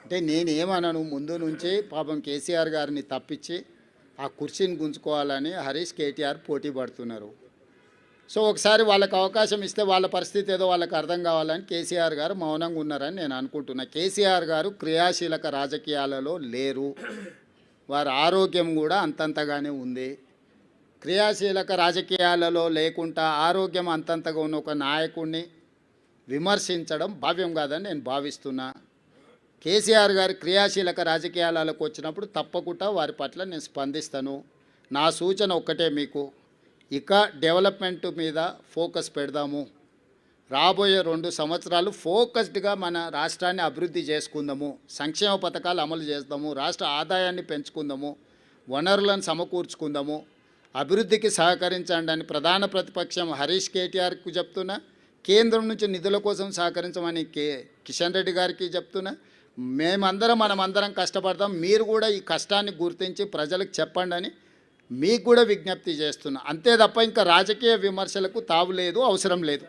అంటే నేనేమనను, ముందు నుంచి పాపం కేసీఆర్ గారిని తప్పించి ఆ కుర్చీని గుంజుకోవాలని హరీష్ కేటీఆర్ పోటీ పడుతున్నారు. సో ఒకసారి వాళ్ళకి అవకాశం ఇస్తే వాళ్ళ పరిస్థితి ఏదో వాళ్ళకి అర్థం కావాలని కేసీఆర్ గారు మౌనంగా ఉన్నారని నేను అనుకుంటున్నా. కేసీఆర్ గారు క్రియాశీలక రాజకీయాలలో లేరు, వారి ఆరోగ్యం కూడా అంతంతగానే ఉంది. క్రియాశీలక రాజకీయాలలో లేకుండా ఆరోగ్యం అంతంతగా ఉన్న ఒక నాయకుడిని విమర్శించడం భావ్యం కాదని నేను భావిస్తున్నా. కేసీఆర్ గారు క్రియాశీలక రాజకీయాలకు వచ్చినప్పుడు తప్పకుండా వారి పట్ల నేను స్పందిస్తాను. నా సూచన ఒక్కటే మీకు, ఇక డెవలప్మెంట్ మీద ఫోకస్ పెడదాము. రాబోయే 2 సంవత్సరాలు ఫోకస్డ్గా మన రాష్ట్రాన్ని అభివృద్ధి చేసుకుందాము, సంక్షేమ పథకాలు అమలు చేద్దాము, రాష్ట్ర ఆదాయాన్ని పెంచుకుందాము, వనరులను సమకూర్చుకుందాము, అభివృద్ధికి సహకరించండి అని ప్రధాన ప్రతిపక్షం హరీష్ కేటీఆర్కి చెప్తున్నా, కేంద్రం నుంచి నిధుల కోసం సహకరించమని కిషన్ రెడ్డి గారికి చెప్తున్నా. మనమందరం కష్టపడతాం, మీరు కూడా ఈ కష్టాన్ని గుర్తించి ప్రజలకు చెప్పండి అని మీకు కూడా విజ్ఞప్తి చేస్తున్నా. అంతే తప్ప ఇంకా రాజకీయ విమర్శలకు తావు లేదు, అవసరం లేదు.